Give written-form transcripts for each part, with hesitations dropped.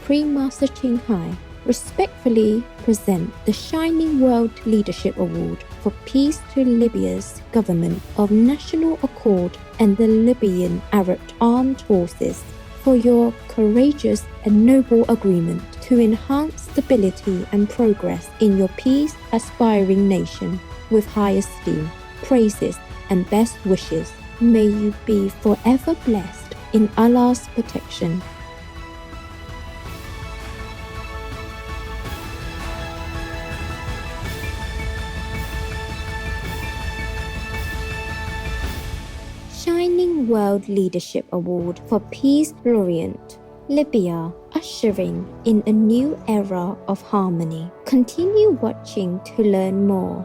Supreme Master Ching Hai respectfully present the Shining World Leadership Award for Peace to Libya's Government of National Accord and the Libyan Arab Armed Forces for your courageous and noble agreement to enhance stability and progress in your peace-aspiring nation. With high esteem, praises, and best wishes, may you be forever blessed in Allah's protection. Shining World Leadership Award for Peace Laureate, Libya, ushering in a new era of harmony. Continue watching to learn more.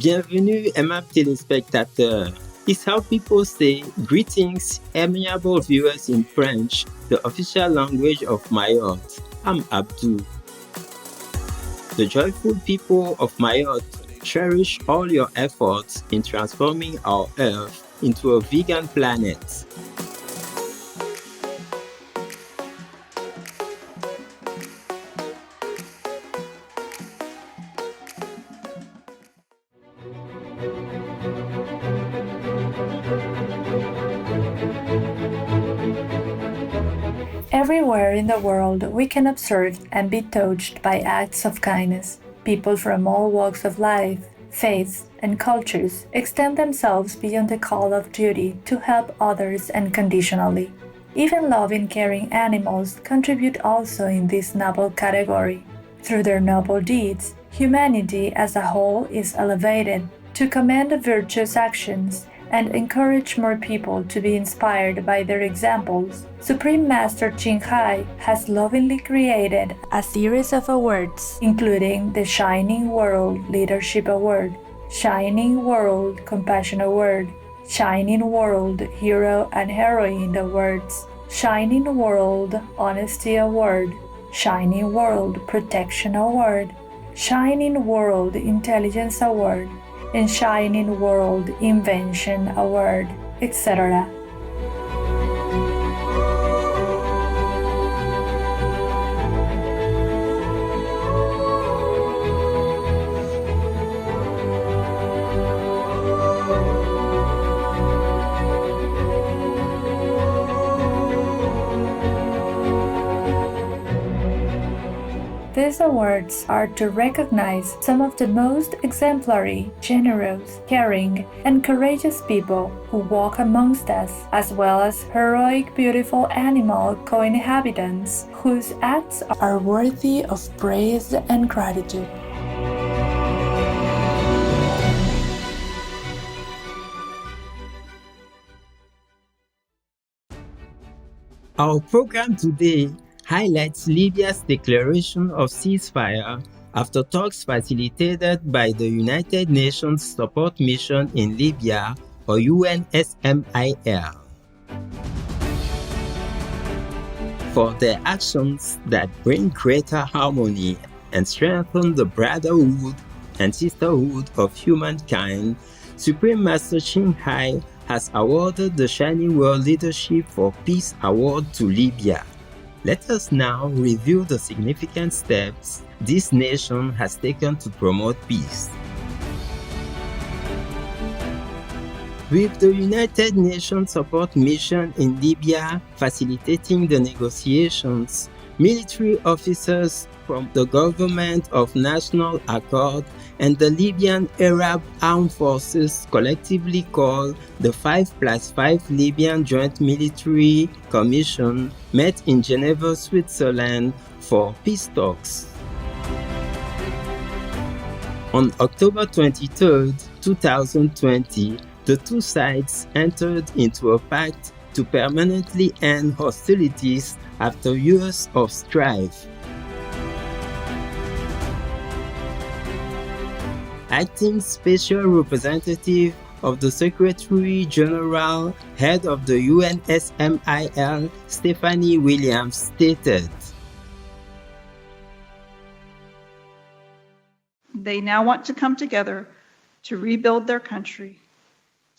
Bienvenue, aimables téléspectateurs. It's how people say greetings, amiable viewers in French, the official language of Mayotte. I'm Abdul. The joyful people of Mayotte cherish all your efforts in transforming our Earth into a vegan planet. Everywhere in the world, we can observe and be touched by acts of kindness. People from all walks of life, faiths, and cultures extend themselves beyond the call of duty to help others unconditionally. Even loving, caring animals contribute also in this noble category. Through their noble deeds, humanity as a whole is elevated to commend virtuous actions and encourage more people to be inspired by their examples. Supreme Master Ching Hai has lovingly created a series of awards, including the Shining World Leadership Award, Shining World Compassion Award, Shining World Hero and Heroine Awards, Shining World Honesty Award, Shining World Protection Award, Shining World Intelligence Award, and Shining World Invention Award, etc. These awards are to recognize some of the most exemplary, generous, caring, and courageous people who walk amongst us, as well as heroic, beautiful animal co-inhabitants whose acts are worthy of praise and gratitude. Our program today highlights Libya's declaration of ceasefire after talks facilitated by the United Nations Support Mission in Libya, or UNSMIL, for their actions that bring greater harmony and strengthen the brotherhood and sisterhood of humankind. Supreme Master Ching Hai has awarded the Shining World Leadership for Peace Award to Libya. Let us now review the significant steps this nation has taken to promote peace. With the United Nations Support Mission in Libya facilitating the negotiations, military officers from the Government of National Accord and the Libyan Arab Armed Forces, collectively called the 5+5 Libyan Joint Military Commission, met in Geneva, Switzerland for peace talks. On October 23, 2020, the two sides entered into a pact to permanently end hostilities after years of strife. Acting Special Representative of the Secretary General, head of the UNSMIL, Stephanie Williams, stated, They now want to come together to rebuild their country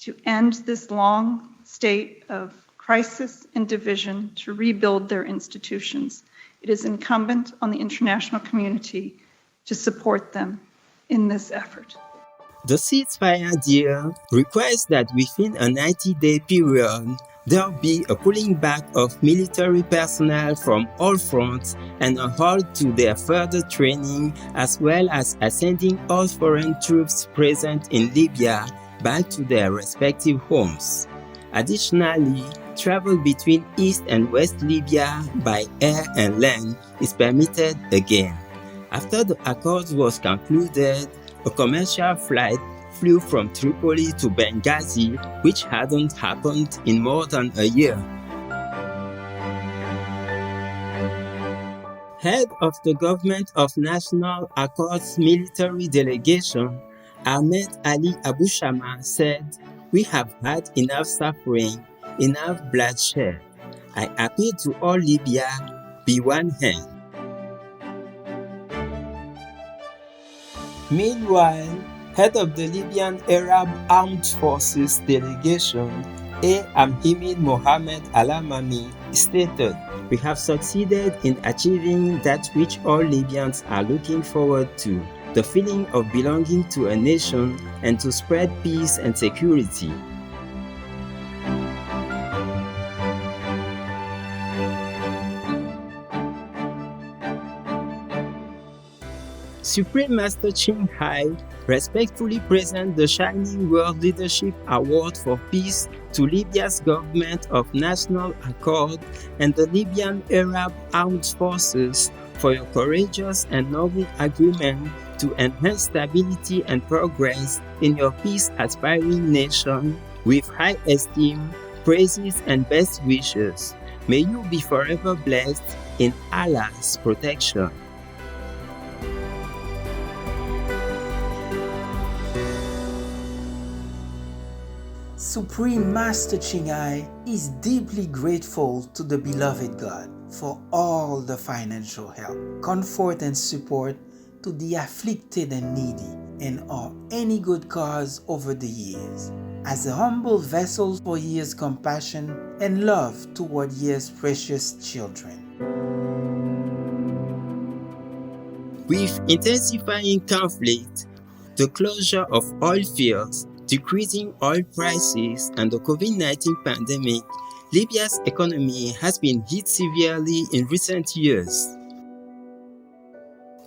to end this long state of crisis and division, to rebuild their institutions. It is incumbent on the international community to support them in this effort. The ceasefire deal requires that within a 90-day period, there will be a pulling back of military personnel from all fronts and a halt to their further training, as well as sending all foreign troops present in Libya back to their respective homes. Additionally, travel between East and West Libya by air and land is permitted again. After the accord was concluded, a commercial flight flew from Tripoli to Benghazi, which hadn't happened in more than a year. Head of the Government of National Accord's military delegation, Ahmed Ali Abu Shama, said, "We have had enough suffering, enough bloodshed. I appeal to all Libya, be one hand." Meanwhile, head of the Libyan Arab Armed Forces delegation, Hamid Mohamed Al-Amami, stated, "We have succeeded in achieving that which all Libyans are looking forward to, the feeling of belonging to a nation and to spread peace and security." Supreme Master Ching Hai respectfully presents the Shining World Leadership Award for Peace to Libya's Government of National Accord and the Libyan Arab Armed Forces for your courageous and noble agreement to enhance stability and progress in your peace-aspiring nation. With high esteem, praises, and best wishes, may you be forever blessed in Allah's protection. Supreme Master Ching Hai is deeply grateful to the beloved God for all the financial help, comfort, and support to the afflicted and needy in any good cause over the years. As a humble vessel for His compassion and love toward His precious children. With intensifying conflict, the closure of oil fields, decreasing oil prices, and the COVID-19 pandemic, Libya's economy has been hit severely in recent years.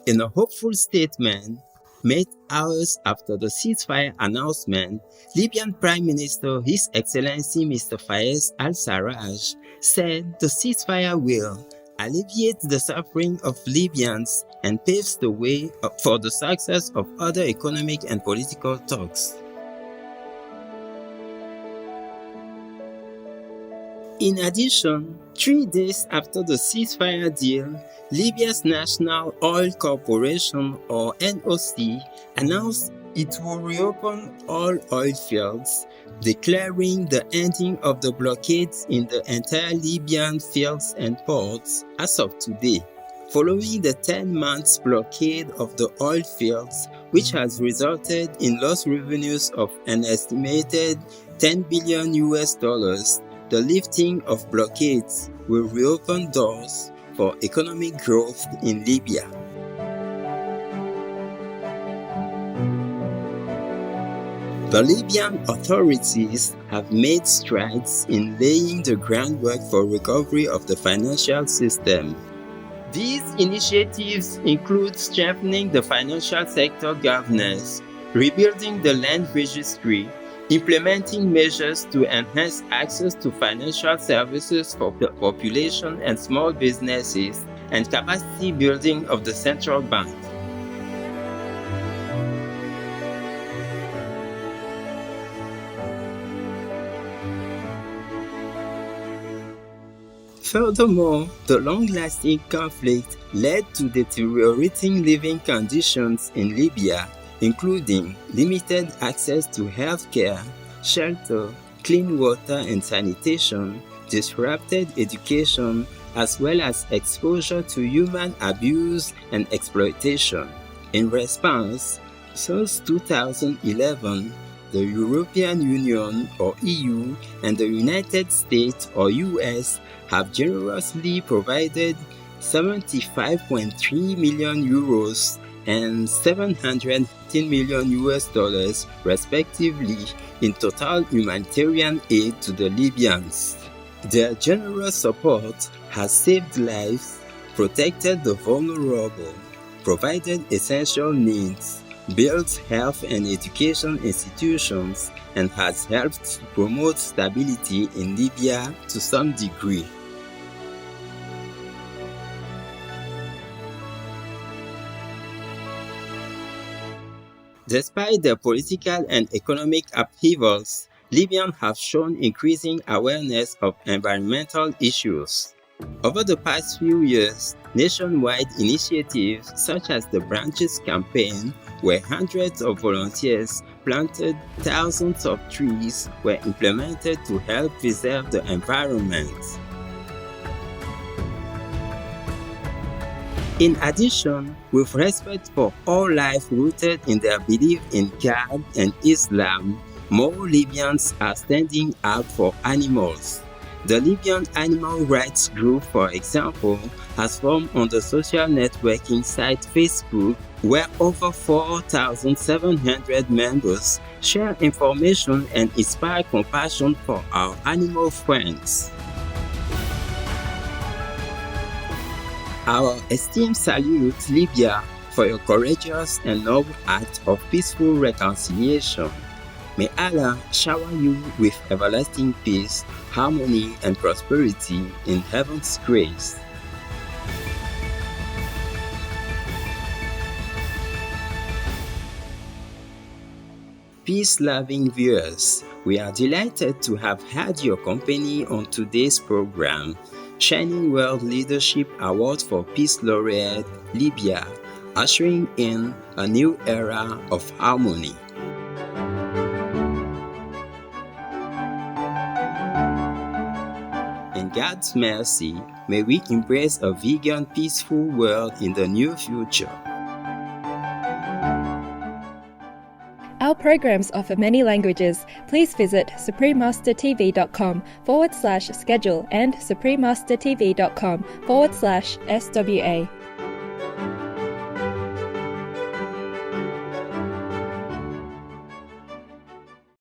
In a hopeful statement made hours after the ceasefire announcement, Libyan Prime Minister His Excellency Mr. Fayez al-Sarraj said the ceasefire will alleviate the suffering of Libyans and paves the way for the success of other economic and political talks. In addition, 3 days after the ceasefire deal, Libya's National Oil Corporation, or NOC, announced it will reopen all oil fields, declaring the ending of the blockades in the entire Libyan fields and ports as of today, following the 10 months blockade of the oil fields, which has resulted in lost revenues of an estimated $10 billion. The lifting of blockades will reopen doors for economic growth in Libya. The Libyan authorities have made strides in laying the groundwork for recovery of the financial system. These initiatives include strengthening the financial sector governance, rebuilding the land registry, implementing measures to enhance access to financial services for the population and small businesses, and capacity building of the central bank. Furthermore, the long-lasting conflict led to deteriorating living conditions in Libya, including limited access to health care, shelter, clean water and sanitation, disrupted education, as well as exposure to human abuse and exploitation. In response, since 2011, the European Union or EU and the United States or US have generously provided 75.3 million euros and 710 million US dollars respectively in total humanitarian aid to the Libyans. Their generous support has saved lives, protected the vulnerable, provided essential needs, built health and education institutions, and has helped to promote stability in Libya to some degree. Despite the political and economic upheavals, Libyans have shown increasing awareness of environmental issues. Over the past few years, nationwide initiatives such as the Branches campaign, where hundreds of volunteers planted thousands of trees, were implemented to help preserve the environment. In addition, with respect for all life rooted in their belief in God and Islam, more Libyans are standing up for animals. The Libyan Animal Rights Group, for example, has formed on the social networking site Facebook, where over 4,700 members share information and inspire compassion for our animal friends. Our esteemed salute Libya for your courageous and noble act of peaceful reconciliation. May Allah shower you with everlasting peace, harmony, and prosperity in heaven's grace. Peace-loving viewers, we are delighted to have had your company on today's program, Shining World Leadership Award for Peace Laureate, Libya, ushering in a new era of harmony. In God's mercy, may we embrace a vegan, peaceful world in the near future. Our programs offer many languages. Please visit suprememastertv.com/schedule and suprememastertv.com/SWA.